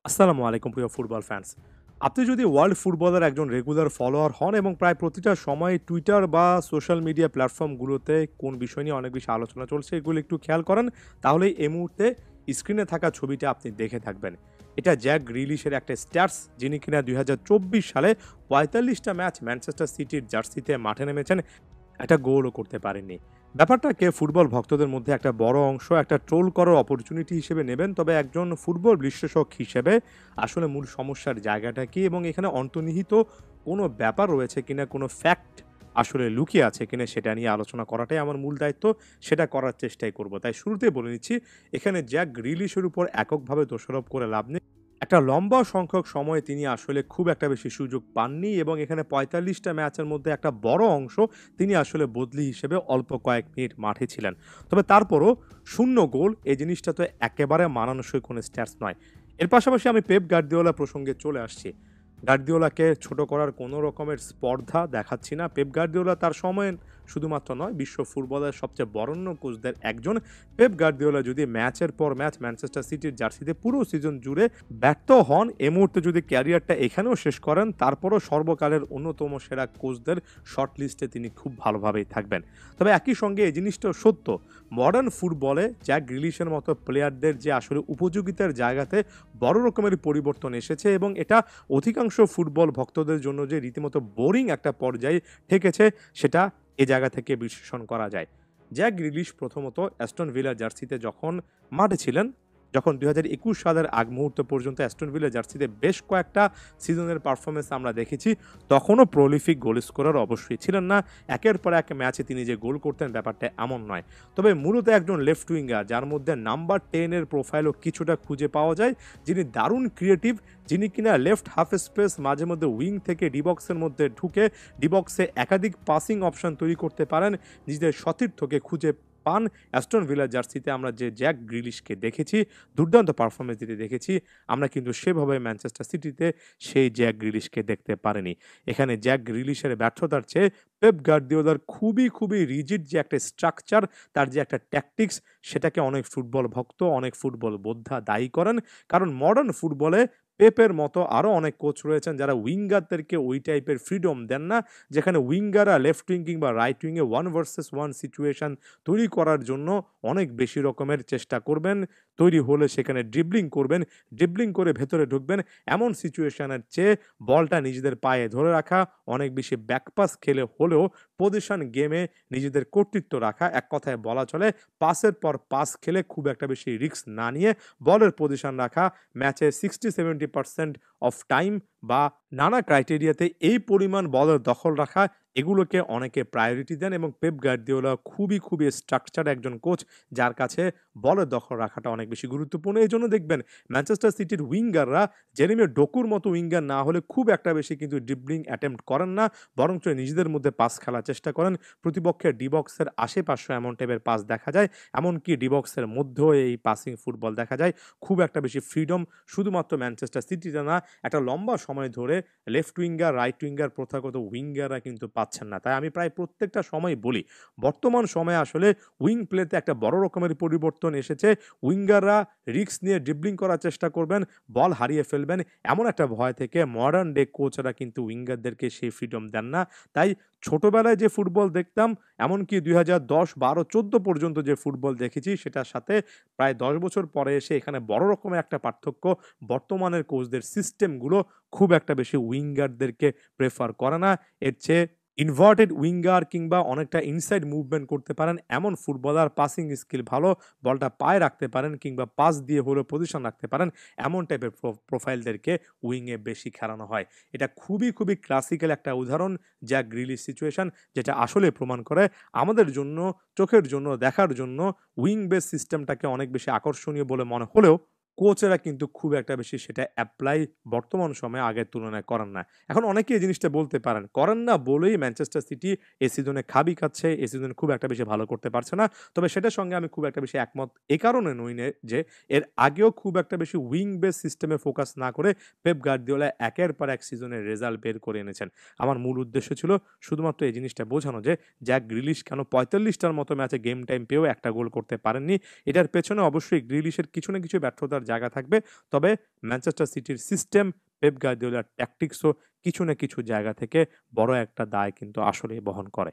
আসসালামু আলাইকুম প্রিয় ফুটবল ফ্যান্স। আপনি যদি ওয়ার্ল্ড ফুটবলের একজন রেগুলার ফলোয়ার হন এবং প্রায় প্রতিটা সময় টুইটার বা সোশ্যাল মিডিয়া প্ল্যাটফর্মগুলোতে কোন বিষয় নিয়ে অনেক বেশি আলোচনা চলছে এগুলো একটু খেয়াল করেন, তাহলেই এই মুহূর্তে স্ক্রিনে থাকা ছবিটা আপনি দেখে থাকবেন। এটা জ্যাক গ্রিলিশের একটা স্ট্যাটস, যিনি কিনা ২০২৪ সালে ৪৫টা ম্যাচ ম্যানচেস্টার সিটির জার্সিতে মাঠে নেমেছেন, একটা গোলও করতে পারেননি। ব্যাপারটাকে ফুটবল ভক্তদের মধ্যে একটা বড় অংশ একটা ট্রোল করার অপরচুনিটি হিসেবে নেবেন। তবে একজন ফুটবল বিশ্লেষক হিসেবে আসলে মূল সমস্যার জায়গাটা কি এবং এখানে অন্তর্নিহিত কোনো ব্যাপার রয়েছে কিনা, কোনো ফ্যাক্ট আসলে লুকিয়ে আছে কিনা সেটা নিয়ে আলোচনা করাটাই আমার মূল দায়িত্ব। সেটা করার চেষ্টাই করব। তাই শুরুতেই বলে নিচ্ছি, এখানে জ্যাক গ্রিলিশের উপর এককভাবে দোষারোপ করে লাভ নেই। একটা লম্বা সংখ্যক সময়ে তিনি আসলে খুব একটা বেশি সুযোগ পাননি এবং এখানে ৪৫টা ম্যাচের মধ্যে একটা বড় অংশ তিনি আসলে বদলি হিসেবে অল্প কয়েক মিনিট মাঠে ছিলেন। তবে তারপরও শূন্য গোল এই জিনিসটা তো একেবারে মানানসই কোনো স্ট্যাটস নয়। এর পাশাপাশি আমি পেপ গার্দিওলা প্রসঙ্গে চলে আসছি। গার্দিওলাকে ছোট করার কোনো রকমের স্পর্ধা দেখাচ্ছি না। পেপ গার্দিওলা তার সময়ে শুধুমাত্র নয়, বিশ্ব ফুটবলের সবচেয়ে বরেণ্য কোচদের একজন। পেপ গার্দিওলা যদি ম্যাচের পর ম্যাচ ম্যানচেস্টার সিটির জার্সিতে পুরো সিজন জুড়ে ব্যর্থ হন, এই মুহূর্তে যদি ক্যারিয়ারটা এখানেও শেষ করেন, তারপরও সর্বকালের অন্যতম সেরা কোচদের শর্ট লিস্টে তিনি খুব ভালোভাবেই থাকবেন। তবে একই সঙ্গে এই জিনিসটাও সত্য, মডার্ন ফুটবলে জ্যাক গ্রিলিশের মতো প্লেয়ারদের যে আসলে উপযোগিতার জায়গাতে বড় রকমের পরিবর্তন এসেছে এবং এটা অধিকাংশ ফুটবল ভক্তদের জন্য যে রীতিমতো বোরিং একটা পর্যায়ে ঠেকেছে, সেটা এ জায়গা থেকে বিশ্লেষণ করা যায়। জ্যাক গ্রিলিশ প্রথমত অ্যাস্টন ভিলা জার্সিতে যখন মাঠে ছিলেন, যখন ২০২১ সালের আগ মুহূর্ত পর্যন্ত অ্যাস্টন ভিলা জার্সিতে বেশ কয়েকটা সিজনের পারফরমেন্স আমরা দেখেছি, তখনও প্রলিফিক গোল স্কোরার অবশ্যই ছিলেন না। একের পর এক ম্যাচে তিনি যে গোল করতেন ব্যাপারটা এমন নয়। তবে মূলত একজন লেফট উইঙ্গার, যার মধ্যে নাম্বার 10 এর প্রোফাইলও কিছুটা খুঁজে পাওয়া যায়, যিনি দারুণ ক্রিয়েটিভ, যিনি কিনা লেফট হাফ স্পেস মাঝে মধ্যে উইং থেকে ডিবক্সের মধ্যে ঢুকে ডিবক্সে একাধিক পাসিং অপশন তৈরি করতে পারেন, নিজেদের সতীর্থকে খুঁজে পান। অ্যাস্টন ভিলা জার্সিতে আমরা যে জ্যাক গ্রিলিশকে দেখেছি, দুর্দান্ত পারফরমেন্স দিতে দেখেছি, আমরা কিন্তু সেভাবে ম্যানচেস্টার সিটিতে সেই জ্যাক গ্রিলিশকে দেখতে পারিনি। এখানে জ্যাক গ্রিলিশের ব্যর্থতার চেয়ে পেপ গার্দিওলার খুবই রিজিড যে একটা স্ট্রাকচার, তার যে একটা ট্যাকটিক্স, সেটাকে অনেক ফুটবল ভক্ত, অনেক ফুটবল বোদ্ধা দায়ী করেন। কারণ মডার্ন ফুটবলে পেপের মতো আরও অনেক কোচ রয়েছেন যারা উইঙ্গারদেরকে ওই টাইপের ফ্রিডম দেন না, যেখানে উইঙ্গাররা লেফট উইং কিংবা রাইট উইংয়ে 1 ভার্সেস 1 সিচুয়েশন তৈরি করার জন্য অনেক বেশি রকমের চেষ্টা করবেন। তৈরি হলে সেখানে ড্রিবলিং করবেন, ড্রিবলিং করে ভেতরে ঢুকবেন। এমন সিচুয়েশনের চেয়ে বলটা নিজেদের পায়ে ধরে রাখা, অনেক বেশি ব্যাকপাস খেলে হলেও পজিশন গেমে নিজেদের কর্তৃত্ব রাখা, এক কথায় বলা চলে পাসের পর পাস খেলে খুব একটা বেশি রিস্ক না নিয়ে বলের পজিশন রাখা, ম্যাচে 60-70% অফ টাইম বা নানা ক্রাইটেরিয়াতে এই পরিমাণ বলের দখল রাখা, এগুলোকে অনেকে প্রায়োরিটি দেন এবং পেপ গার্দিওলা খুবই স্ট্রাকচার একজন কোচ, যার কাছে বলের দখল রাখাটা অনেক বেশি গুরুত্বপূর্ণ। এই জন্য দেখবেন ম্যানচেস্টার সিটির উইঙ্গাররা জেরেমি ডোকুর মতো উইঙ্গার না হলে খুব একটা বেশি কিন্তু ড্রিবলিং অ্যাটেম্প্ট করেন না, বরঞ্চ নিজেদের মধ্যে পাস খেলার চেষ্টা করেন। প্রতিপক্ষের ডিবক্সের আশেপাশেও এমন টাইপের পাস দেখা যায়, এমনকি ডিবক্সের মধ্যেও এই পাসিং ফুটবল দেখা যায়। খুব একটা বেশি ফ্রিডম শুধুমাত্র ম্যানচেস্টার সিটিতে না, একটা লম্বা সময় ধরে লেফট উইঙ্গার, রাইট উইঙ্গার, প্রথাগত উইঙ্গাররা কিন্তু পাচ্ছেন না। তাই আমি প্রায় প্রত্যেকটা সময় বলি, বর্তমান সময়ে আসলে উইং প্লেতে একটা বড় রকমের পরিবর্তন এসেছে। উইঙ্গাররা রিস্ক নিয়ে ড্রিবলিং করার চেষ্টা করবেন, বল হারিয়ে ফেলবেন, এমন একটা ভয় থেকে মডার্ন ডে কোচরা কিন্তু উইঙ্গারদেরকে সেই ফ্রিডম দেন না। তাই ছোটবেলায় যে ফুটবল দেখতাম, এমনকি ২০১০, ১২, ১৪ পর্যন্ত যে ফুটবল দেখেছি, সেটার সাথে প্রায় ১০ বছর পরে এসে এখানে বড় রকমের একটা পার্থক্য। বর্তমানের কোচদের সিস্টেমগুলো খুব একটা বেশি উইঙ্গারদেরকে প্রেফার করে না। এর চেয়ে ইনভার্টেড উইঙ্গার কিংবা অনেকটা ইনসাইড মুভমেন্ট করতে পারেন এমন ফুটবলার, পাসিং স্কিল ভালো, বলটা পায়ে রাখতে পারেন কিংবা পাস দিয়ে হলেও পজিশন রাখতে পারেন, এমন টাইপের প্রোফাইলদেরকে উইংয়ে বেশি খেলানো হয়। এটা খুবই ক্লাসিক্যাল একটা উদাহরণ, যা গ্রিলিশ সিচুয়েশন, যেটা আসলে প্রমাণ করে আমাদের জন্য, চোখের জন্য, দেখার জন্য উইং বেস সিস্টেমটাকে অনেক বেশি আকর্ষণীয় বলে মনে হলেও কোচেরা কিন্তু খুব একটা বেশি সেটা এপ্লাই বর্তমান সময়ে আগের তুলনায় করেন না। এখন অনেকে এই জিনিসটা বলতে পারেন, করেন না বলেই ম্যানচেস্টার সিটি এ সিজনে খাবি খাচ্ছে, এ সিজনে খুব একটা বেশি ভালো করতে পারছে না। তবে সেটার সঙ্গে আমি খুব একটা বেশি একমত এ কারণে নই নে যে এর আগেও খুব একটা বেশি উইং বেস সিস্টেমে ফোকাস না করে পেপ গার্দিওলা একের পর এক সিজনের রেজাল্ট বের করে এনেছেন। আমার মূল উদ্দেশ্য ছিল শুধুমাত্র এই জিনিসটা বোঝানো যে জ্যাক গ্রিলিশ কেন ৪৫টার মতো ম্যাচে গেম টাইম পেয়েও একটা গোল করতে পারেননি। এটার পেছনে অবশ্যই গ্রিলিশের কিছু না কিছু ব্যর্থতার জায়গা থাকবে। তবে ম্যানচেস্টার সিটির সিস্টেম, পেপ গার্দিওলার ট্যাকটিক্সও কিছু না কিছু জায়গা থেকে বড় একটা দায় কিন্তু আসলেই বহন করে।